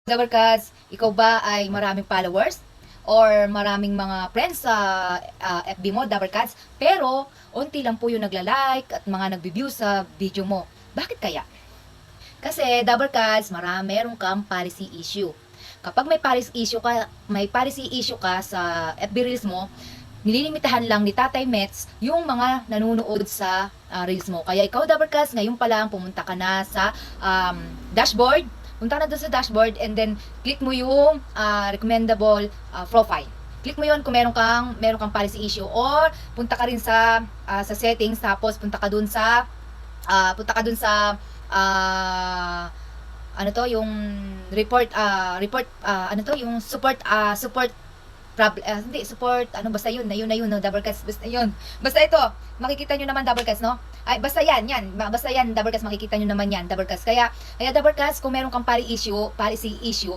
Dabarkads, ikaw ba ay maraming followers? Or maraming mga friends sa FB mo, Dabarkads? Pero, unti lang po yung nagla-like at mga nagbi-view sa video mo. Bakit kaya? Kasi, Dabarkads, meron kang policy issue. Kapag may policy issue ka sa FB Reels mo, nililimitahan lang ni Tatay Mets yung mga nanonood sa Reels mo. Kaya ikaw, Dabarkads, ngayon pa lang pumunta ka na sa dashboard. Punta na doon sa dashboard and then click mo yung recommendable profile. Click mo yun kung meron kang policy issue, or punta ka rin sa settings, tapos punta ka doon sa ano to, yung yung support hindi, support, basta yun, no, Dabarkads, basta yun. Basta ito, makikita nyo naman, Dabarkads, no? Ay, basta yan, Dabarkads, makikita nyo naman yan, Dabarkads. Kaya, Dabarkads, kung meron kang policy issue,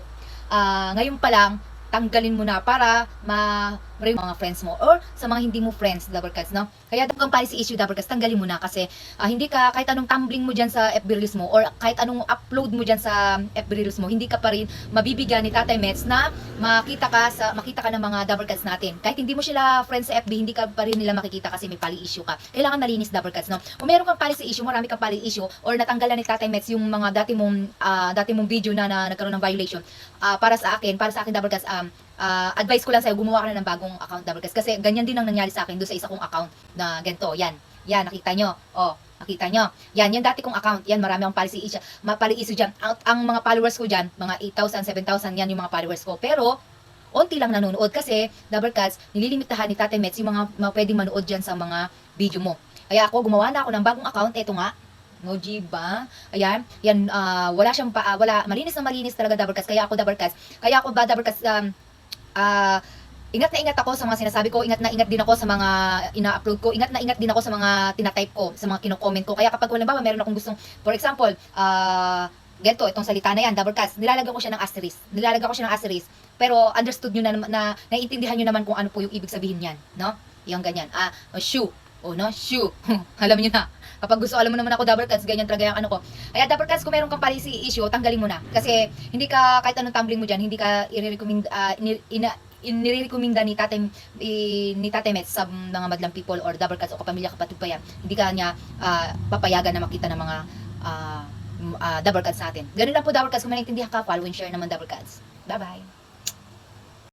ngayon pa lang, tanggalin mo na para ma-review mga friends mo or sa mga hindi mo friends, Dabarkads, no? Kaya kung policy issue, Dabarkads, tanggalin mo na kasi hindi ka, kahit anong tumbling mo dyan sa FB Reels mo or kahit anong upload mo dyan sa FB Reels mo, hindi ka pa rin mabibigyan ni Tatay Mets na makita ka ng mga Dabarkads natin. Kahit hindi mo sila friends sa FB, hindi ka pa rin nila makikita kasi may policy issue ka. Kailangan malinis, Dabarkads, no? Kung meron kang policy issue, marami kang policy issue, or natanggalan ni Tatay Mets yung mga dati mong video na nagkaroon ng violation, para sa akin, Dabarkads, advice ko lang sa'yo, gumawa ka na ng bagong account, Dabarkads. Kasi ganyan din ang nangyari sa akin doon sa isa kong account na ganito. Yan, nakita nyo. Nakita nyo. Yan, yung dati kong account. Yan, marami akong policy issue dyan. Ang mga followers ko dyan, mga 8,000, 7,000, yan yung mga followers ko. Pero, onti lang nanonood kasi, Dabarkads, nililimitahan ni Tatay Mets yung mga pwedeng manood dyan sa mga video mo. Kaya ako, gumawa na ako ng bagong account. Eto nga. Noji ba? Ayan. Yan, malinis na malinis talaga, Dabarkads. Kaya ako, Dabarkads, ingat na ingat ako sa mga sinasabi ko, ingat na ingat din ako sa mga ina-upload ko, ingat na ingat din ako sa mga tinatype ko, sa mga kino-comment ko. Kaya kapag halimbawa meron akong gustong, for example, ganito, itong salita na yan, Dabarkads, nilalagyan ko siya ng asterisk. Pero understood nyo na naiintindihan nyo naman kung ano po yung ibig sabihin yan, no? Yung ganyan. Shoe. Shoe. Alam nyo na. Kapag gusto, alam mo naman ako, Dabarkads, ganyan talaga yung ano ko. Kaya, Dabarkads, kung meron kang policy issue, tanggalin mo na. Kasi, hindi ka, kahit anong tumbling mo dyan, hindi ka inirekomenda ni Tatay Mets sa mga madlang people or Dabarkads o kapamilya, kapatid pa yan. Hindi ka niya papayagan na makita ng mga Dabarkads natin. Ganun lang po, Dabarkads. Kung maintindihan ka, follow and share naman, Dabarkads. Bye-bye.